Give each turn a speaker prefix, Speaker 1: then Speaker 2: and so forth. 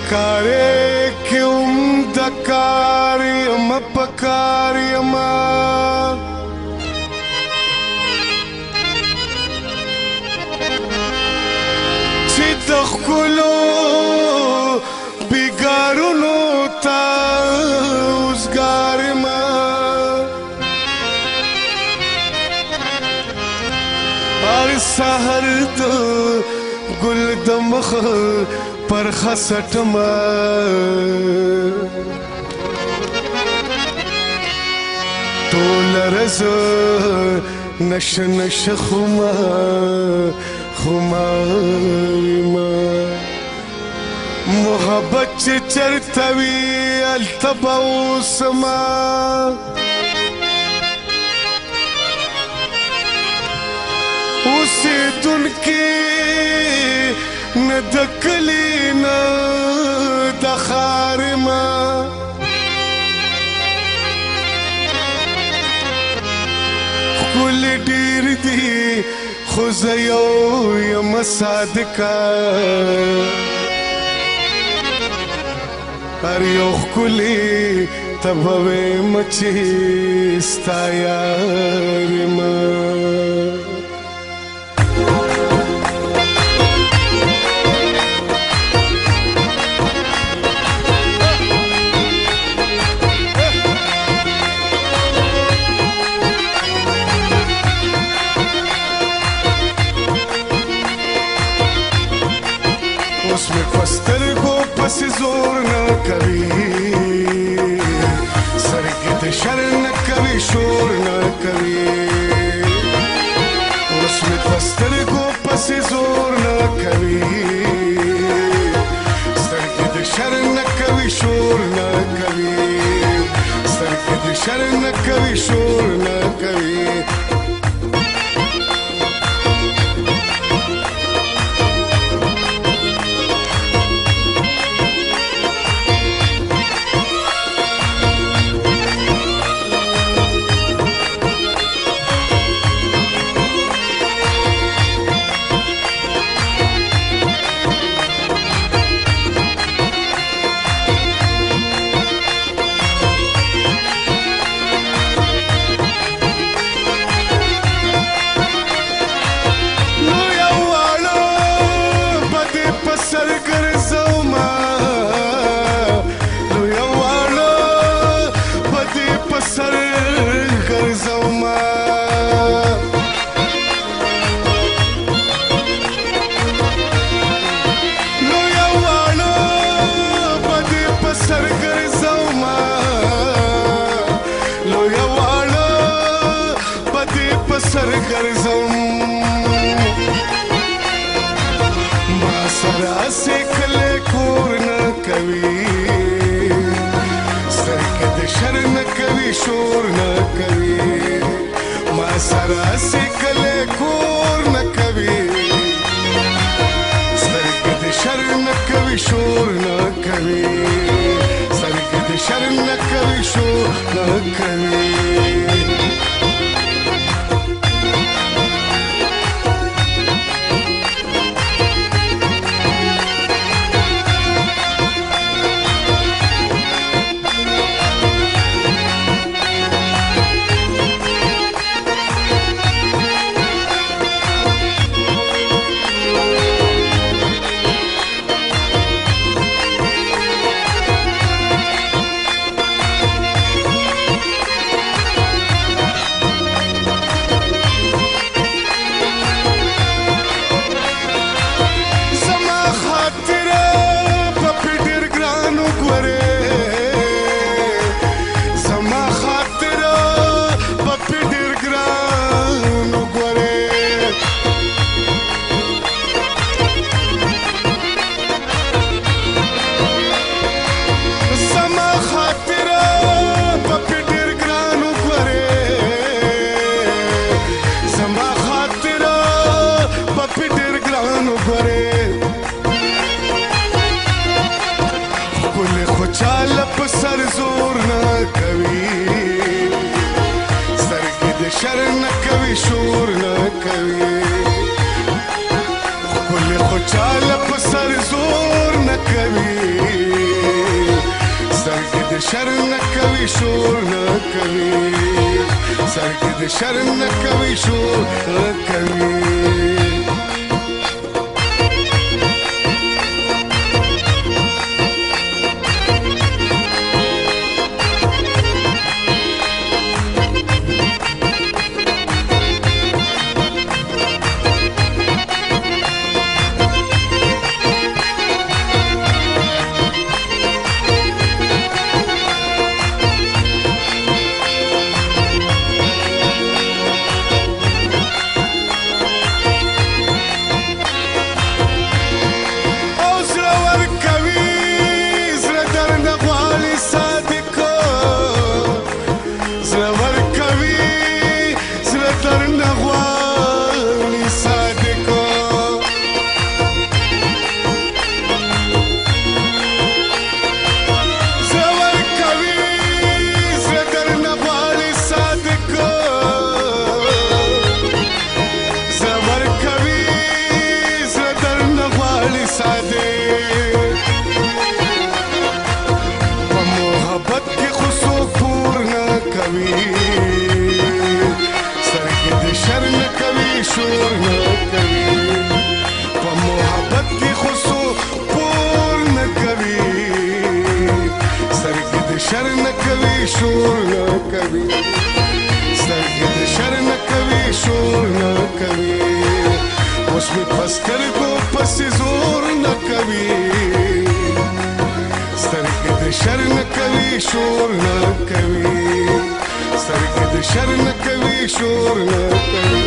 Speaker 1: کارې کې د کار یم په کار یم چې د ښکلو بېګارونو ته اوزګار یم هر سحر د ګل د مخ پر خسټم ټول رز نش نش خمارما محبت چې چرته وي هلته به اوسما اوسېدونکي نه د کلي نه د ښار یم ښکلي ډېر دي خو زه یو یم صادقه هر یو ښکلي ته به ویم چې ستا یار یم اوس مې په سترګو پسې زور نه کوي سترګې د شر نه کوي شور نه کوي اوس مې په سترګو پسې زور نه کوي سترګې د شر نه کوي شور نه کوي سترګې د شر نه کوي شور نه کوي سر ګرځم ما سره هسې کلی کور نه کوي سترګې د شر نه کوي شور نه کوي ما سره هسې کلی کور نه کوي سترګې د شر نه کوي شور نه کوي سترګې د شر نه کوي شور نه کوي سر زور نه کوي سترګې د شر نه کوي شور نه کوي ښکلې خو چاله په سر زور نه کوي شر نه کوي شور نه کوي سر کې د شر نه کوي شور نه کوي شور نه کوي په محبت کې خو څوک پور نه کوي سر کې د شر نه کوي شور نه کوي سر کې د شر نه کوي شور نه کوي اوس مې په سترګو پسې زور نه کوي سر کې د شر نه کوي شور نه کوي سر کې د شر نه کوي شور نه کوي